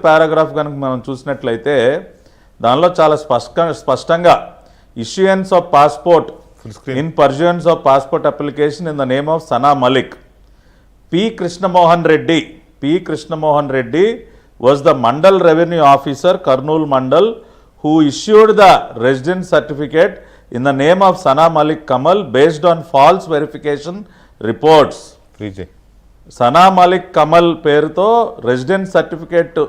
Paragraph కనుక మనం చూసినట్లయితే దానిలో చాలా స్పష్టంగా issuance of passport in pursuance of passport application in the name of Sana Malik. P Krishnamohan Reddy was the Mandal Revenue Officer, Kurnool Mandal, who issued the residence certificate in the name of Sana Malik Kamal based on false verification reports. Sana Malik Kamal పేరుతో residence certificate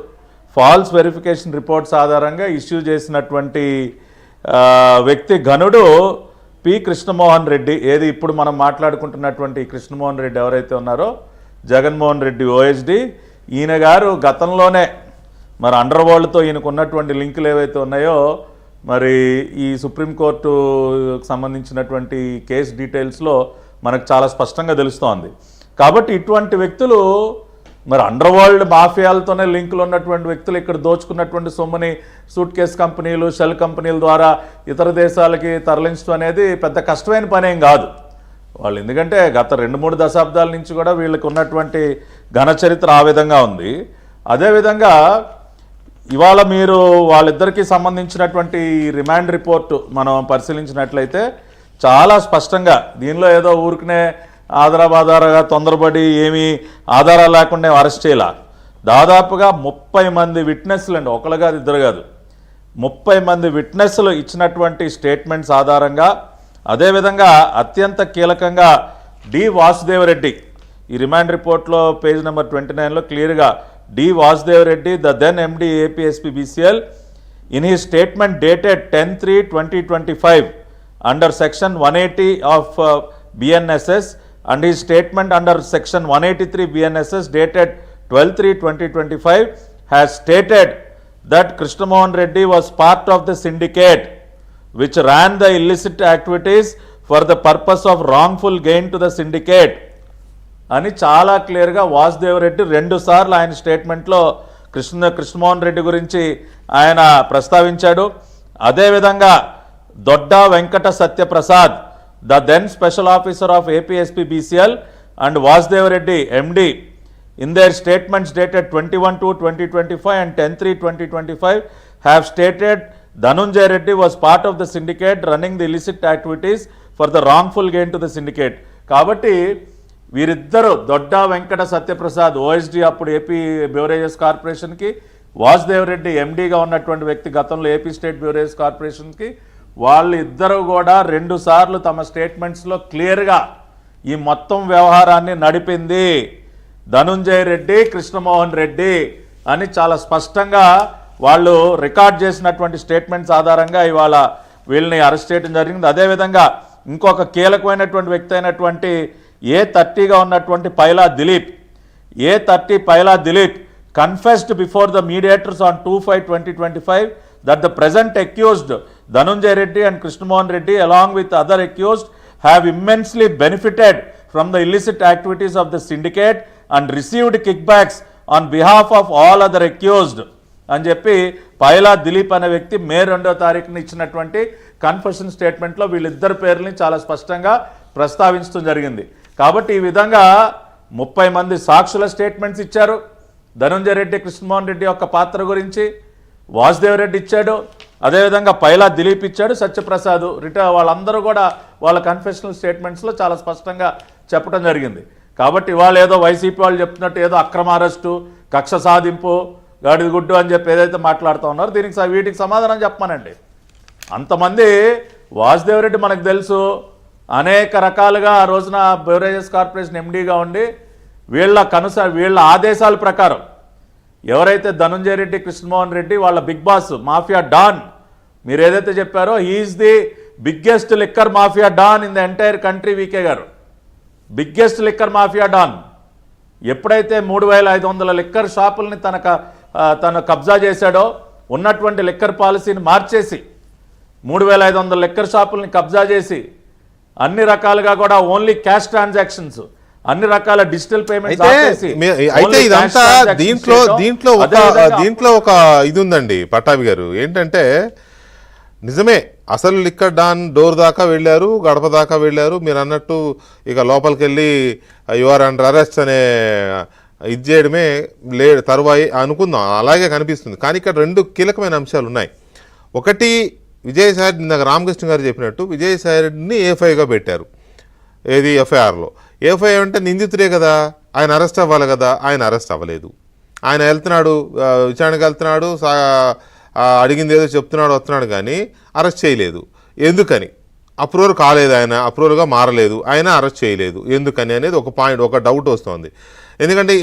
false verification reports ఆధారంగా issue చేసినటువంటి వ్యక్తి ఘనుడు P Krishnamohan Reddy. ఏది ఇప్పుడు మనం మాట్లాడుకుంటున్నటువంటి కృష్ణమోహన్ రెడ్డి ఎవరైతే ఉన్నారో Jaganmohan Reddy OSD, ఈయన గారు గతంలోనే మరి అండర్ వరల్డ్తో ఈయనకు ఉన్నటువంటి లింకులు ఏవైతే ఉన్నాయో మరి ఈ సుప్రీంకోర్టుకు సంబంధించినటువంటి కేసు డీటెయిల్స్లో మనకు చాలా స్పష్టంగా తెలుస్తోంది. కాబట్టి ఇటువంటి వ్యక్తులు మరి అండర్ వరల్డ్ మాఫియాలతోనే లింకులు ఉన్నటువంటి వ్యక్తులు ఇక్కడ దోచుకున్నటువంటి సొమ్ముని సూట్ కేస్ కంపెనీలు, షెల్ కంపెనీల ద్వారా ఇతర దేశాలకి తరలించడం అనేది పెద్ద కష్టమైన పనేం కాదు. వాళ్ళు ఎందుకంటే గత 2-3 దశాబ్దాల నుంచి కూడా వీళ్ళకి ఉన్నటువంటి ఘన చరిత్ర ఆ విధంగా ఉంది. అదేవిధంగా ఇవాళ మీరు వాళ్ళిద్దరికీ సంబంధించినటువంటి రిమాండ్ రిపోర్టు మనం పరిశీలించినట్లయితే చాలా స్పష్టంగా దీనిలో ఏదో ఊరికనే ఆధారాగా తొందరపడి ఏమీ ఆధారాలు లేకుండా అరెస్ట్ చేయాల. దాదాపుగా 30 మంది విట్నెస్లు అండి, ఒకరు కాదు ఇద్దరు కాదు, 30 మంది విట్నెస్లు ఇచ్చినటువంటి స్టేట్మెంట్స్ ఆధారంగా, అదేవిధంగా అత్యంత కీలకంగా డి వాసుదేవరెడ్డి ఈ రిమాండ్ రిపోర్ట్లో పేజ్ నెంబర్ 29లో క్లియర్గా D Vasudeva Reddy, the then MD APSPDCL, in he statement dated 10/3/2025 under section 180 of BNSS and his statement under section 183 BNSS dated 12/3/2025 has stated that Krishnamohan Reddy was part of the syndicate which ran the illicit activities for the purpose of wrongful gain to the syndicate అని చాలా క్లియర్గా వాసుదేవ్ రెడ్డి 2 సార్లు ఆయన స్టేట్మెంట్లో కృష్ణమోహన్ రెడ్డి గురించి ఆయన ప్రస్తావించాడు. అదేవిధంగా Dodda Venkata Satyaprasad, the then special officer of APSP BCL, and Vasudev Reddy MD in their statements dated 21/2/2025 and 10/3/2025 have stated Dhanunjay Reddy was part of the syndicate running the illicit activities for the wrongful gain to the syndicate. కాబట్టి వీరిద్దరు Dodda Venkata Satyaprasad OSD అప్పుడు AP బ్యూరేజెస్ కార్పొరేషన్కి, వాసుదేవ్ రెడ్డి ఎండీగా ఉన్నటువంటి వ్యక్తి గతంలో AP state బ్యూరేజెస్ కార్పొరేషన్కి, వాళ్ళు ఇద్దరు కూడా 2 సార్లు తమ స్టేట్మెంట్స్లో క్లియర్గా ఈ మొత్తం వ్యవహారాన్ని నడిపింది ధనుంజయ రెడ్డి, కృష్ణమోహన్ రెడ్డి అని చాలా స్పష్టంగా వాళ్ళు రికార్డ్ చేసినటువంటి స్టేట్మెంట్స్ ఆధారంగా ఇవాళ వీళ్ళని అరెస్ట్ చేయడం జరిగింది. అదేవిధంగా ఇంకొక కీలకమైనటువంటి వ్యక్తి అయినటువంటి A30గా ఉన్నటువంటి Paila Dileep confessed before the mediators on 2/5/2025 that the present accused Dhanunjay Reddy and Krishnamohan Reddy along with other accused have immensely benefited from the illicit activities of the syndicate and received kickbacks on behalf of all other accused అని చెప్పి పైలా దిలీప్ అనే వ్యక్తి మే 2వ తారీఖున ఇచ్చినటువంటి confession స్టేట్మెంట్లో వీళ్ళిద్దరి పేర్లని చాలా స్పష్టంగా ప్రస్తావించడం జరిగింది. కాబట్టి ఈ విధంగా 30 మంది సాక్షుల స్టేట్మెంట్స్ ఇచ్చారు. ధనుంజయ రెడ్డి, కృష్ణమోహన్ రెడ్డి యొక్క పాత్ర గురించి వాసుదేవ్ రెడ్డి ఇచ్చాడు, అదేవిధంగా పైలా దిలీప్ ఇచ్చాడు, సత్యప్రసాద్ వాళ్ళందరూ కూడా వాళ్ళ కన్ఫెషనల్ స్టేట్మెంట్స్లో చాలా స్పష్టంగా చెప్పడం జరిగింది. కాబట్టి వాళ్ళు ఏదో వైసీపీ వాళ్ళు చెప్తున్నట్టు ఏదో అక్రమ అరెస్టు, కక్ష సాధింపు, గాడిద గుడ్డు అని చెప్పి ఏదైతే మాట్లాడుతూ ఉన్నారో వీటికి సమాధానం చెప్పమనండి. అంతమంది వాసుదేవ్ రెడ్డి మనకు తెలుసు అనేక రకాలుగా ఆ రోజున బ్యూరేజెస్ కార్పొరేషన్ ఎండీగా ఉండి వీళ్ళ ఆదేశాల ప్రకారం ఎవరైతే ధనుంజయ రెడ్డి, కృష్ణమోహన్ రెడ్డి వాళ్ళ బిగ్ బాస్ మాఫియా డాన్ మీరు ఏదైతే చెప్పారో he is the biggest liquor mafia don in the entire country. VK గారు బిగ్గెస్ట్ లిక్కర్ మాఫియా డాన్. ఎప్పుడైతే 3,500 లిక్కర్ షాపుల్ని తను కబ్జా చేశాడో, ఉన్నటువంటి లిక్కర్ పాలసీని మార్చేసి 3,500 లిక్కర్ షాపుల్ని కబ్జా చేసి అన్ని రకాలుగా కూడా ఓన్లీ క్యాష్ ట్రాన్సాక్షన్స్, అన్ని రకాల డిజిటల్ పేమెంట్స్ అయితే ఇదంతా దీంట్లో ఒక ఇది ఉందండి పట్టాభి గారు. ఏంటంటే నిజమే, అసలు లిక్కర్ డాన్ డోర్ దాకా వెళ్ళారు, గడప దాకా వెళ్ళారు. మీరు అన్నట్టు ఇక లోపలికి వెళ్ళి యు ఆర్ అండర్ అరెస్ట్ అనే ఇది చేయడమే తరువాయి అనుకుందాం, అలాగే కనిపిస్తుంది. కానీ ఇక్కడ 2 కీలకమైన అంశాలు ఉన్నాయి. ఒకటి, విజయసాయి ఇందాక రామకృష్ణ గారు చెప్పినట్టు విజయసాయిని A5గా పెట్టారు. ఏది ఎఫ్ఐఆర్లో. A5 అంటే నిందితుడే కదా, ఆయన అరెస్ట్ అవ్వాలి కదా, ఆయన అరెస్ట్ అవ్వలేదు. ఆయన వెళ్తున్నాడు, విచారణకు వెళ్తున్నాడు, అడిగింది ఏదో చెప్తున్నాడు, వస్తున్నాడు, కానీ అరెస్ట్ చేయలేదు. ఎందుకని? అప్రూవల్ కాలేదు, ఆయన అప్రూవల్గా మారలేదు, ఆయన అరెస్ట్ చేయలేదు. ఎందుకని అనేది ఒక పాయింట్, ఒక డౌట్ వస్తుంది. ఎందుకంటే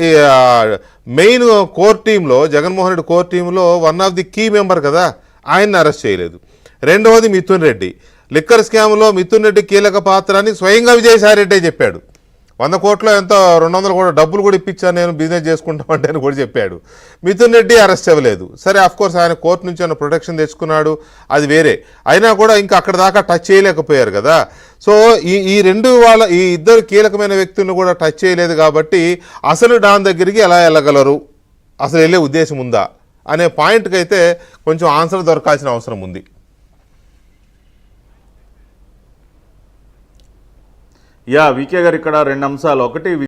మెయిన్ కోర్ టీంలో, జగన్మోహన్ రెడ్డి కోర్ టీంలో one of the key member కదా, ఆయన్ని అరెస్ట్ చేయలేదు. రెండవది మిథున్ రెడ్డి. లిక్కర్ స్కామ్లో మిథున్ రెడ్డి కీలక పాత్ర అని స్వయంగా విజయసాయి రెడ్డే చెప్పాడు. 100 కోట్లు ఎంతో 200 కోట్ల డబ్బులు కూడా ఇప్పించాను నేను బిజినెస్ చేసుకుంటామంటే అని కూడా చెప్పాడు. మిథున్ రెడ్డి అరెస్ట్ అవ్వలేదు. సరే, కోర్స్ ఆయన కోర్టు నుంచి ఏమైనా ప్రొటెక్షన్ తెచ్చుకున్నాడు, అది వేరే. అయినా కూడా ఇంకా అక్కడ దాకా టచ్ చేయలేకపోయారు కదా. సో ఈ ఇద్దరు కీలకమైన వ్యక్తులను కూడా టచ్ చేయలేదు కాబట్టి అసలు డాన్ దగ్గరికి ఎలా వెళ్ళగలరు, అసలు వెళ్ళే ఉద్దేశం ఉందా అనే పాయింట్కి అయితే కొంచెం ఆన్సర్ దొరకాల్సిన అవసరం ఉంది. వికే గారు ఇక్కడ 2 అంశాలు. ఒకటి